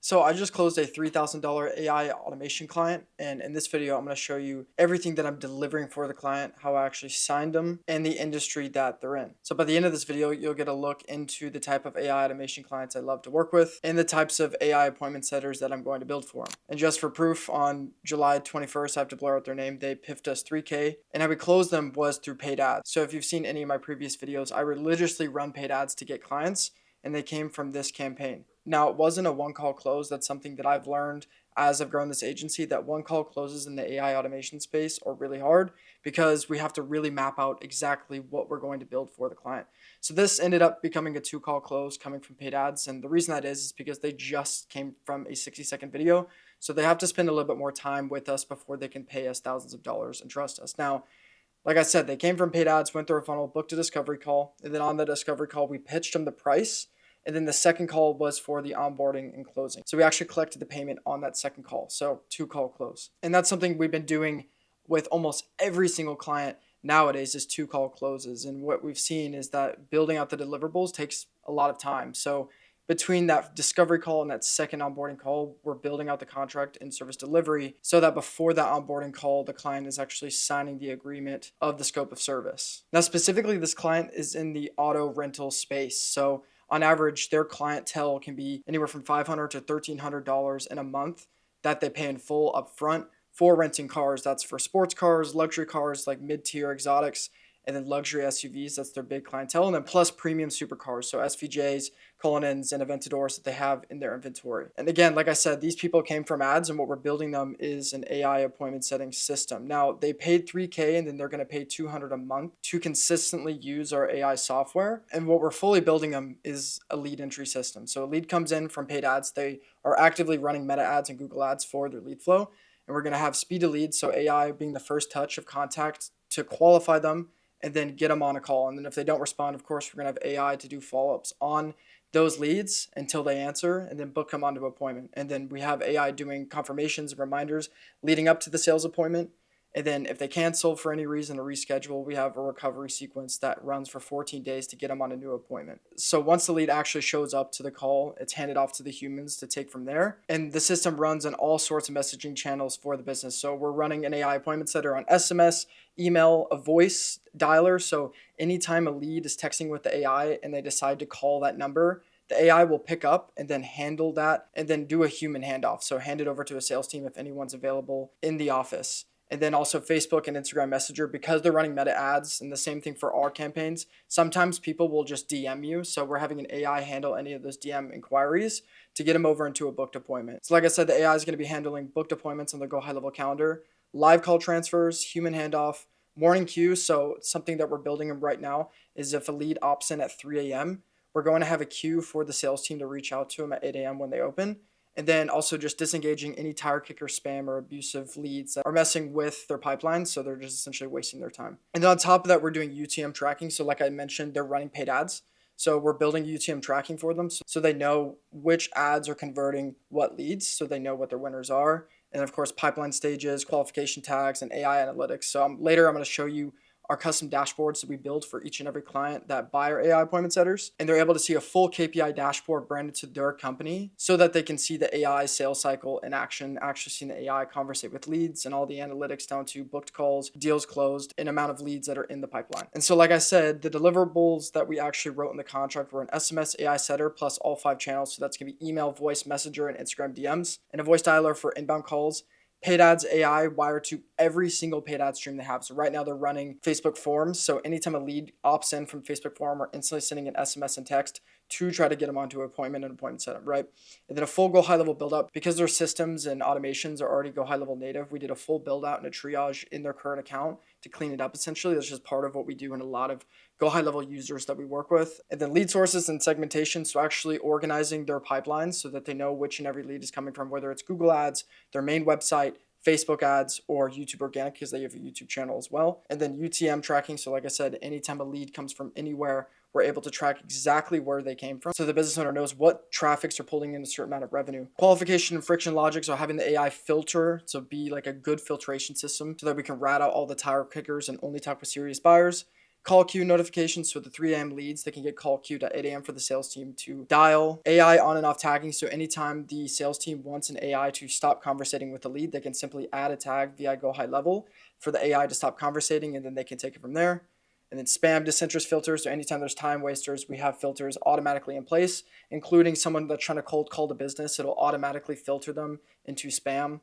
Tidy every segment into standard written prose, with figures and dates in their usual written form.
So I just closed a $3,000 AI automation client, and in this video, I'm going to show you everything that I'm delivering for the client, how I actually signed them, and the industry that they're in. So by the end of this video, you'll get a look into the type of AI automation clients I love to work with, and the types of AI appointment setters that I'm going to build for them. And just for proof, on July 21st, I have to blur out their name, they piffed us 3K, and how we closed them was through paid ads. So if you've seen any of my previous videos, I religiously run paid ads to get clients, and they came from this campaign. Now, it wasn't a one call close. That's something that I've learned as I've grown this agency, that one call closes in the AI automation space are really hard because we have to really map out exactly what we're going to build for the client. So this ended up becoming a 2 call close coming from paid ads. And the reason that is because they just came from a 60-second video. So they have to spend a little bit more time with us before they can pay us thousands of dollars and trust us. Now, like I said, they came from paid ads, went through a funnel, booked a discovery call, and then on the discovery call, we pitched them the price. And then the second call was for the onboarding and closing. So we actually collected the payment on that second call. So 2 call close. And that's something we've been doing with almost every single client nowadays is 2 call closes. And what we've seen is that building out the deliverables takes a lot of time. So between that discovery call and that second onboarding call, we're building out the contract and service delivery so that before that onboarding call, the client is actually signing the agreement of the scope of service. Now, specifically, this client is in the auto rental space. So on average, their clientele can be anywhere from $500 to $1,300 in a month that they pay in full upfront for renting cars. That's for sports cars, luxury cars like mid-tier exotics, and then luxury SUVs. That's their big clientele. And then plus premium supercars, so SVJs, Cullinans, and Aventadors that they have in their inventory. And again, like I said, these people came from ads, and what we're building them is an AI appointment setting system. Now, they paid 3K, and then they're going to pay 200 a month to consistently use our AI software. And what we're fully building them is a lead entry system. So a lead comes in from paid ads. They are actively running Meta ads and Google ads for their lead flow. And we're going to have speed to lead, so AI being the first touch of contact to qualify them and then get them on a call. And then if they don't respond, of course, we're going to have AI to do follow-ups on those leads until they answer and then book them onto an appointment. And then we have AI doing confirmations and reminders leading up to the sales appointment. And then if they cancel for any reason or reschedule, we have a recovery sequence that runs for 14 days to get them on a new appointment. So once the lead actually shows up to the call, it's handed off to the humans to take from there. And the system runs on all sorts of messaging channels for the business. So we're running an AI appointment setter on SMS, email, a voice dialer. So anytime a lead is texting with the AI and they decide to call that number, the AI will pick up and then handle that and then do a human handoff. So hand it over to a sales team if anyone's available in the office. And then also Facebook and Instagram Messenger, because they're running Meta ads, and the same thing for our campaigns. Sometimes people will just DM you. So we're having an AI handle any of those DM inquiries to get them over into a booked appointment. So like I said, the AI is going to be handling booked appointments on the GoHighLevel calendar, live call transfers, human handoff, morning queue. So something that we're building right now is if a lead opts in at 3 a.m., we're going to have a queue for the sales team to reach out to them at 8 a.m. when they open. And then also just disengaging any tire kicker spam or abusive leads that are messing with their pipeline. So they're just essentially wasting their time. And then on top of that, we're doing UTM tracking. So like I mentioned, they're running paid ads. So we're building UTM tracking for them so they know which ads are converting what leads. So they know what their winners are. And of course, pipeline stages, qualification tags, and AI analytics. So later I'm going to show you our custom dashboards that we build for each and every client that buy our AI appointment setters. And they're able to see a full KPI dashboard branded to their company so that they can see the AI sales cycle in action, actually seeing the AI conversate with leads and all the analytics down to booked calls, deals closed, and amount of leads that are in the pipeline. And so like I said, the deliverables that we actually wrote in the contract were an SMS AI setter plus all 5 channels. So that's going to be email, voice, messenger, and Instagram DMs, and a voice dialer for inbound calls. Paid ads AI wired to every single paid ad stream they have. So right now they're running Facebook forms. So anytime a lead opts in from Facebook form, we're instantly sending an SMS and text to try to get them onto an appointment setup, right? And then a full GoHighLevel build up, because their systems and automations are already GoHighLevel native. We did a full build out and a triage in their current account to clean it up. Essentially, that's just part of what we do in a lot of GoHighLevel users that we work with. And then lead sources and segmentation. So actually organizing their pipelines so that they know which and every lead is coming from, whether it's Google ads, their main website, Facebook ads, or YouTube organic, because they have a YouTube channel as well. And then UTM tracking. So like I said, anytime a lead comes from anywhere, we're able to track exactly where they came from. So the business owner knows what traffics are pulling in a certain amount of revenue. Qualification and friction logic. So having the AI filter to be like a good filtration system so that we can rat out all the tire kickers and only talk with serious buyers. Call queue notifications, so the 3 a.m. leads, they can get call queued at 8 a.m. for the sales team to dial. AI on and off tagging, so anytime the sales team wants an AI to stop conversating with the lead, they can simply add a tag via GoHighLevel for the AI to stop conversating, and then they can take it from there. And then spam disinterest filters, so anytime there's time wasters, we have filters automatically in place, including someone that's trying to cold call the business. It'll automatically filter them into spam.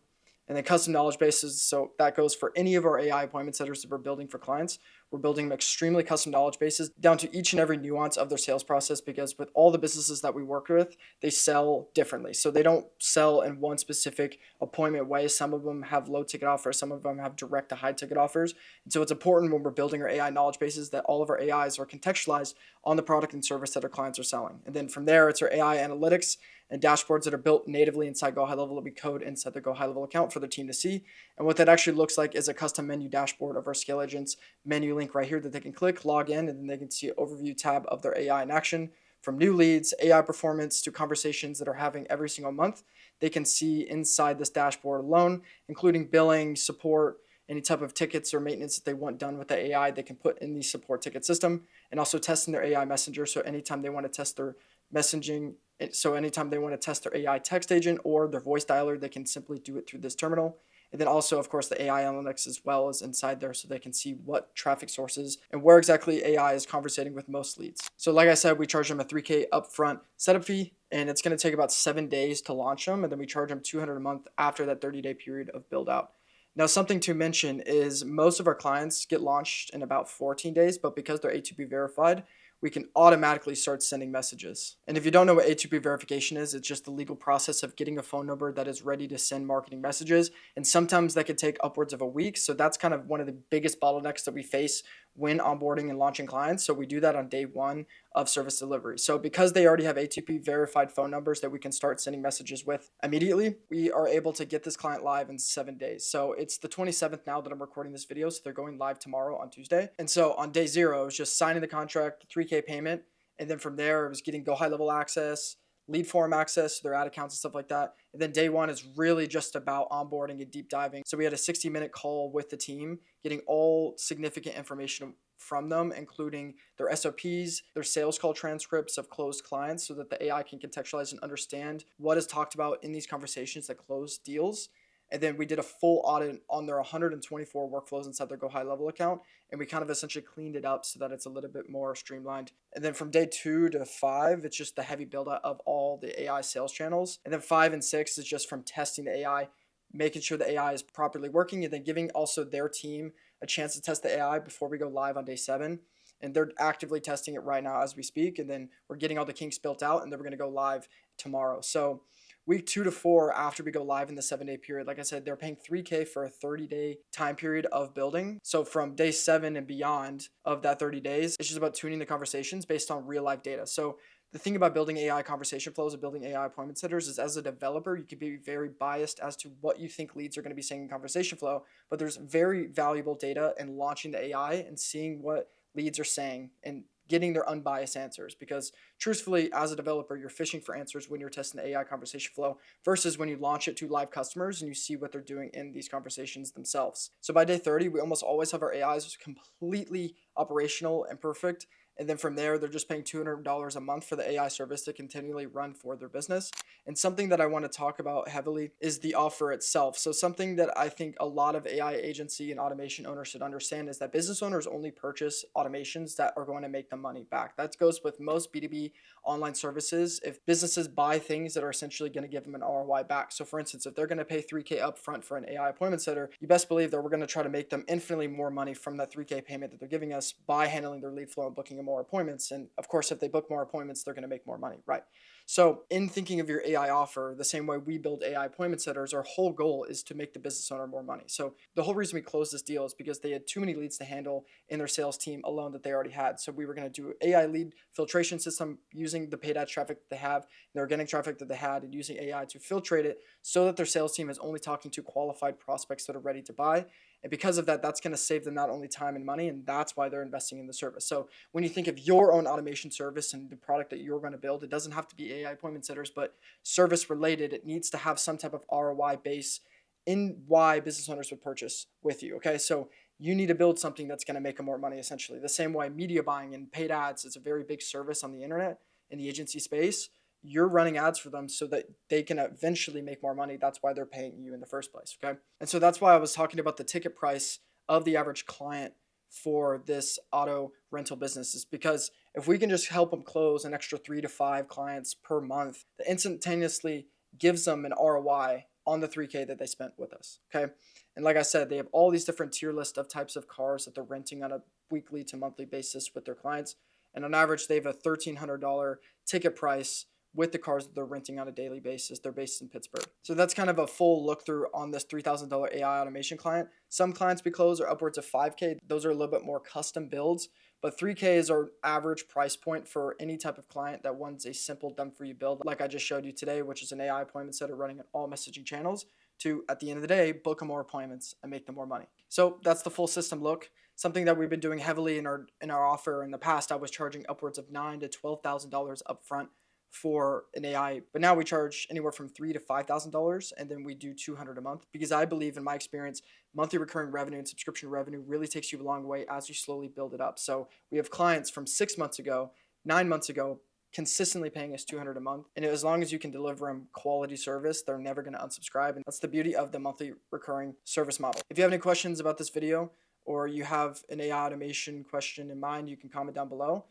And then custom knowledge bases, so that goes for any of our AI appointment setters that we're building for clients. We're building extremely custom knowledge bases down to each and every nuance of their sales process, because with all the businesses that we work with, they sell differently. So they don't sell in one specific appointment way. Some of them have low ticket offers, some of them have direct to high ticket offers. And so it's important when we're building our AI knowledge bases that all of our AIs are contextualized on the product and service that our clients are selling. And then from there, it's our AI analytics and dashboards that are built natively inside GoHighLevel that we code inside the GoHighLevel account for the team to see. And what that actually looks like is a custom menu dashboard of our ScaleAgents menu link right here that they can click, log in, and then they can see an overview tab of their AI in action. From new leads, AI performance, to conversations that are having every single month, they can see inside this dashboard alone, including billing, support, any type of tickets or maintenance that they want done with the AI, they can put in the support ticket system, and also testing their AI messenger. So anytime they want to test their messaging, so anytime they want to test their AI text agent or their voice dialer, they can simply do it through this terminal. And then also, of course, the AI analytics as well as inside there, so they can see what traffic sources and where exactly AI is conversating with most leads. So like I said, we charge them a $3K upfront setup fee, and it's going to take about 7 days to launch them. And then we charge them $200 a month after that 30-day period of build out. Now, something to mention is most of our clients get launched in about 14 days, but because they're A2P verified, we can automatically start sending messages. And if you don't know what A2P verification is, it's just the legal process of getting a phone number that is ready to send marketing messages. And sometimes that could take upwards of a week. So that's kind of one of the biggest bottlenecks that we face when onboarding and launching clients. So we do that on day one of service delivery. So because they already have A2P verified phone numbers that we can start sending messages with immediately, we are able to get this client live in 7 days. So it's the 27th now that I'm recording this video. So they're going live tomorrow on Tuesday. And so on day 0, it was just signing the contract, 3K payment. And then from there, it was getting GoHighLevel access, lead form access to their ad accounts and stuff like that. And then day 1 is really just about onboarding and deep diving. So we had a 60-minute call with the team, getting all significant information from them, including their SOPs, their sales call transcripts of closed clients, so that the AI can contextualize and understand what is talked about in these conversations that close deals. And then we did a full audit on their 124 workflows inside their GoHighLevel account. And we kind of essentially cleaned it up so that it's a little bit more streamlined. And then from day 2 to 5, it's just the heavy build out of all the AI sales channels. And then 5 and 6 is just from testing the AI, making sure the AI is properly working, and then giving also their team a chance to test the AI before we go live on day 7. And they're actively testing it right now as we speak. And then we're getting all the kinks built out, and then we're going to go live tomorrow. So week 2 to 4, after we go live in the 7-day period, like I said, they're paying $3K for a 30-day time period of building. So from day 7 and beyond of that 30 days, it's just about tuning the conversations based on real life data. So the thing about building AI conversation flows and building AI appointment setters is, as a developer, you can be very biased as to what you think leads are going to be saying in conversation flow, but there's very valuable data in launching the AI and seeing what leads are saying and getting their unbiased answers. Because truthfully, as a developer, you're fishing for answers when you're testing the AI conversation flow versus when you launch it to live customers and you see what they're doing in these conversations themselves. So by day 30, we almost always have our AIs completely operational and perfect. And then from there, they're just paying $200 a month for the AI service to continually run for their business. And something that I want to talk about heavily is the offer itself. So something that I think a lot of AI agency and automation owners should understand is that business owners only purchase automations that are going to make them money back. That goes with most B2B online services. If businesses buy things that are essentially going to give them an ROI back. So for instance, if they're going to pay $3K upfront for an AI appointment setter, you best believe that we're going to try to make them infinitely more money from that $3K payment that they're giving us by handling their lead flow and booking more appointments. And of course, if they book more appointments, they're going to make more money, right? So in thinking of your AI offer, the same way we build AI appointment setters, our whole goal is to make the business owner more money. So the whole reason we closed this deal is because they had too many leads to handle in their sales team alone that they already had. So we were going to do AI lead filtration system using the paid ad traffic that they have, the organic traffic that they had, and using AI to filtrate it so that their sales team is only talking to qualified prospects that are ready to buy. And because of that, that's going to save them not only time and money, and that's why they're investing in the service. So when you think of your own automation service and the product that you're going to build, it doesn't have to be AI appointment setters, but service related. It needs to have some type of ROI base in why business owners would purchase with you. Okay, so you need to build something that's going to make them more money, essentially. The same way media buying and paid ads is a very big service on the internet in the agency space. You're running ads for them so that they can eventually make more money. That's why they're paying you in the first place, okay? And so that's why I was talking about the ticket price of the average client for this auto rental business, is because if we can just help them close an extra 3 to 5 clients per month, that instantaneously gives them an ROI on the 3K that they spent with us, okay? And like I said, they have all these different tier list of types of cars that they're renting on a weekly to monthly basis with their clients. And on average, they have a $1,300 ticket price with the cars that they're renting on a daily basis. They're based in Pittsburgh. So that's kind of a full look through on this $3,000 AI automation client. Some clients we close are upwards of 5K. Those are a little bit more custom builds, but 3K is our average price point for any type of client that wants a simple done for you build, like I just showed you today, which is an AI appointment instead of running on all messaging channels, to, at the end of the day, book them more appointments and make them more money. So that's the full system look. Something that we've been doing heavily in our offer in the past. I was charging upwards of $9,000 to $12,000 upfront for an AI, but now we charge anywhere from $3,000 to $5,000, and then we do 200 a month, because I believe, in my experience, monthly recurring revenue and subscription revenue really takes you a long way as you slowly build it up. So we have clients from 6 months ago, 9 months ago, consistently paying us 200 a month, and as long as you can deliver them quality service, they're never going to unsubscribe. And that's the beauty of the monthly recurring service model. If you have any questions about this video, or you have an AI automation question in mind, you can comment down below.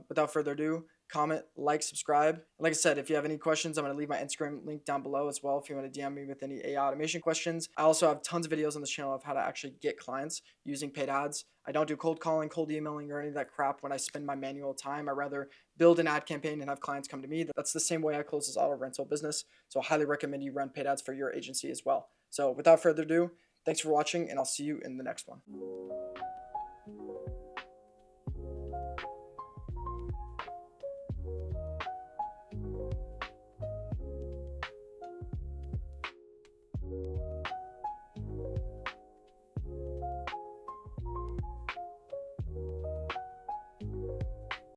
Without further ado, comment, like, subscribe. Like I said, if you have any questions, I'm going to leave my Instagram link down below as well if you want to DM me with any AI automation questions. I also have tons of videos on this channel of how to actually get clients using paid ads. I don't do cold calling, cold emailing, or any of that crap when I spend my manual time. I rather build an ad campaign and have clients come to me. That's the same way I close this auto rental business. So I highly recommend you run paid ads for your agency as well. So without further ado, thanks for watching, and I'll see you in the next one.